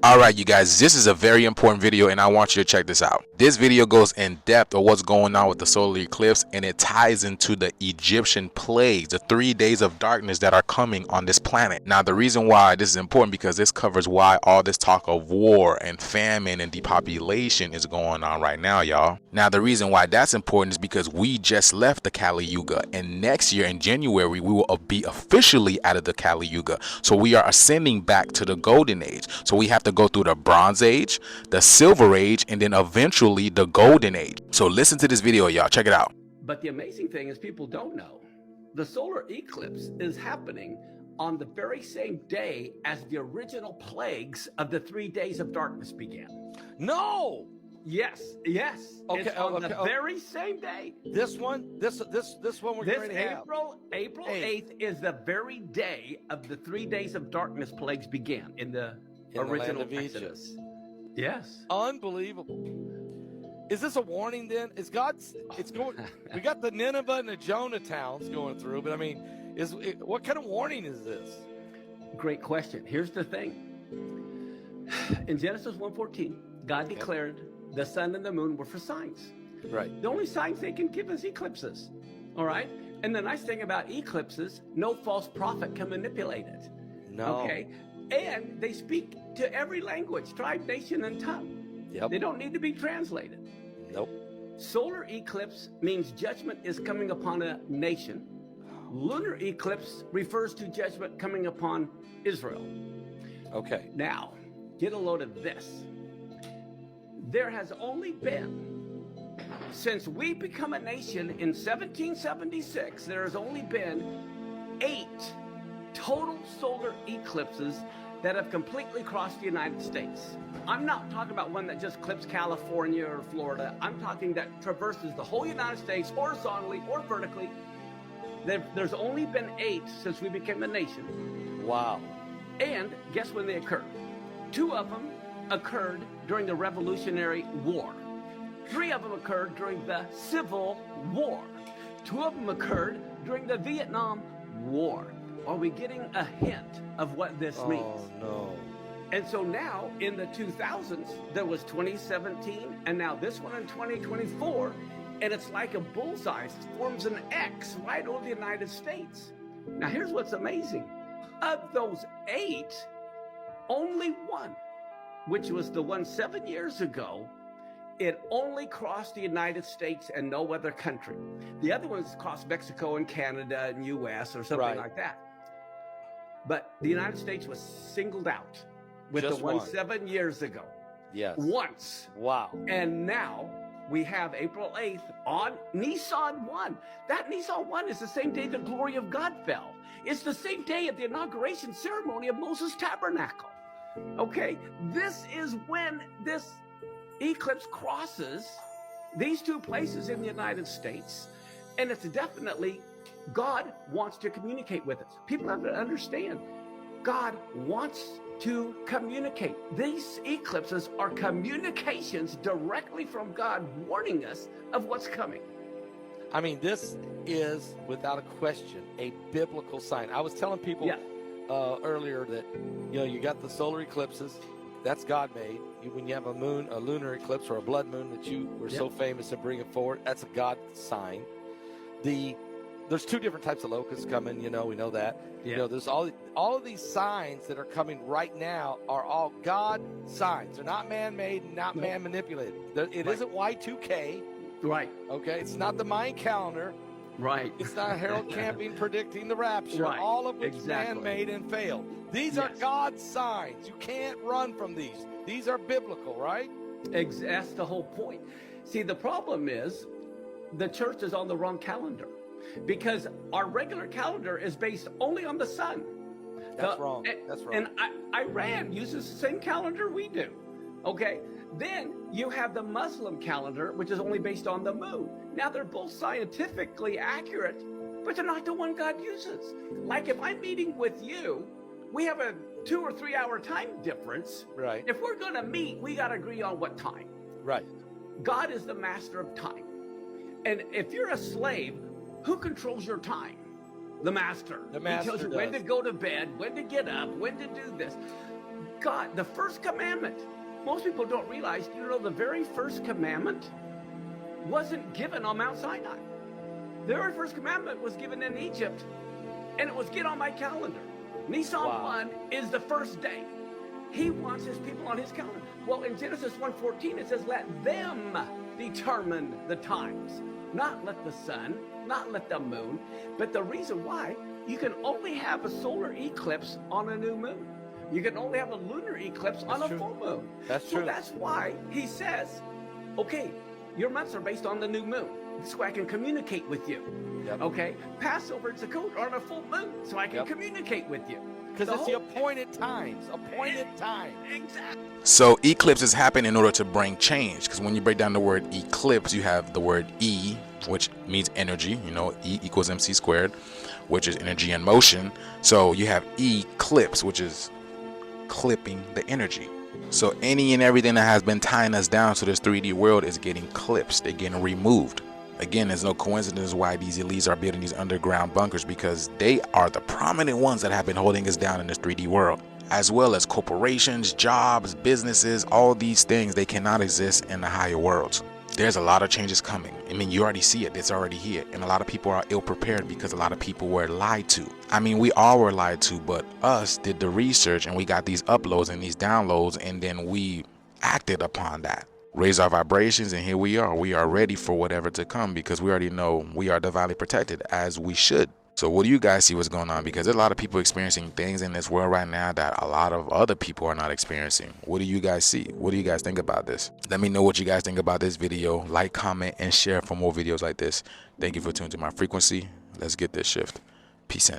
Alright you guys, this is a very important video and I want you to check this out. This video goes in depth of what's going on with the solar eclipse, and it ties into the Egyptian plagues, the 3 days of darkness that are coming on this planet. Now the reason why this is important, because this covers why all this talk of war and famine and depopulation is going on right now, y'all. Now the reason why that's important is because we just left the Kali Yuga, and next year in January we will be officially out of the Kali Yuga. So we are ascending back to the golden age. So we have to go through the Bronze Age, the Silver Age, and then eventually the Golden Age. So listen to this video, y'all. Check it out. But the amazing thing is, people don't know, the solar eclipse is happening on the very same day as the original plagues of the 3 days of darkness began. No. Yes. Okay. It's on the very same day. This one we're going to have. April 8th is the very day of the 3 days of darkness plagues began in the original Exodus. Yes. Unbelievable. Is this a warning then? Is God's, it's going, we got the Nineveh and the Jonah towns going through, but I mean, what kind of warning is this? Great question. Here's the thing. In Genesis 1:14, God declared the sun and the moon were for signs. Right. The only signs they can give is eclipses. All right. And the nice thing about eclipses, no false prophet can manipulate it. No. Okay. And they speak to every language, tribe, nation, and tongue. Yep. They don't need to be translated. Nope. Solar eclipse means judgment is coming upon a nation. Lunar eclipse refers to judgment coming upon Israel. Okay. Now, get a load of this. There has only been, since we become a nation in 1776, there has only been 8 total solar eclipses that have completely crossed the United States. I'm not talking about one that just clips California or Florida. I'm talking that traverses the whole United States horizontally or vertically. There's only been 8 since we became a nation. Wow. And guess when they occurred? 2 of them occurred during the Revolutionary War. 3 of them occurred during the Civil War. 2 of them occurred during the Vietnam War. Are we getting a hint of what this means? Oh, no. And so now in the 2000s, there was 2017, and now this one in 2024, and it's like a bullseye. It forms an X right over the United States. Now here's what's amazing. Of those 8, only one, which was the one 7 years ago, it only crossed the United States and no other country. The other ones crossed Mexico and Canada and US or something like that. But the United States was singled out with Just the one one. 7 years ago. Yes. Once. Wow. And now we have April 8th on Nisan 1. That Nisan 1 is the same day the glory of God fell. It's the same day at the inauguration ceremony of Moses' tabernacle. Okay, this is when this eclipse crosses these 2 places in the United States, and it's definitely God wants to communicate with us. People have to understand, God wants to communicate. These eclipses are communications directly from God warning us of what's coming. I mean, this is, without a question, a biblical sign. I was telling people earlier that, you know, you got the solar eclipses. That's God-made. When you have a lunar eclipse or a blood moon that you were so famous in bringing forward, that's a God sign. There's 2 different types of locusts coming, you know, we know that. You know, there's all of these signs that are coming right now are all God signs. They're not man-made, not man-manipulated. It isn't Y2K. Right. Okay, it's not the Mayan calendar. Right. It's not Harold Camping predicting the rapture, all of which man-made and failed. These are God's signs. You can't run from these. These are biblical, right? That's the whole point. See, the problem is the church is on the wrong calendar, because our regular calendar is based only on the sun. That's wrong. That's wrong. And Iran uses the same calendar we do. Okay. Then you have the Muslim calendar, which is only based on the moon. Now they're both scientifically accurate, but they're not the one God uses. Like if I'm meeting with you, we have a 2 or 3 hour time difference. Right. If we're going to meet, we got to agree on what time. Right. God is the master of time. And if you're a slave, who controls your time? The master. The master He tells you when to go to bed, when to get up, when to do this. God, the first commandment. Most people don't realize, the very first commandment wasn't given on Mount Sinai. The very first commandment was given in Egypt, and it was get on my calendar. Nisan 1 is the first day. He wants his people on his calendar. Well, in Genesis 1:14, it says, let them determine the times. Not let the sun, not let the moon. But the reason why, you can only have a solar eclipse on a new moon. You can only have a lunar eclipse on a full moon. That's true. So that's why he says, okay, your months are based on the new moon. This way I can communicate with you. Yep. Okay? Passover and Sukkot are on a full moon, so I can communicate with you. Because it's the appointed times. Appointed time. Exactly. So eclipses happen in order to bring change, because when you break down the word eclipse, you have the word E, which means energy. E equals MC squared, which is energy in motion. So you have eclipse, which is clipping the energy. So any and everything that has been tying us down to this 3D world is getting clipped. They're getting removed. Again, there's no coincidence why these elites are building these underground bunkers, because they are the prominent ones that have been holding us down in this 3D world, as well as corporations, jobs, businesses, all these things. They cannot exist in the higher worlds. There's a lot of changes coming. I mean, you already see it. It's already here. And a lot of people are ill prepared because a lot of people were lied to. I mean, we all were lied to, but us did the research and we got these uploads and these downloads, and then we acted upon that. Raise our vibrations, and here we are. We are ready for whatever to come, because we already know we are divinely protected, as we should. So what do you guys see what's going on? Because there's a lot of people experiencing things in this world right now that a lot of other people are not experiencing. What do you guys see? What do you guys think about this? Let me know what you guys think about this video. Like, comment, and share for more videos like this. Thank you for tuning to my frequency. Let's get this shift. Peace in.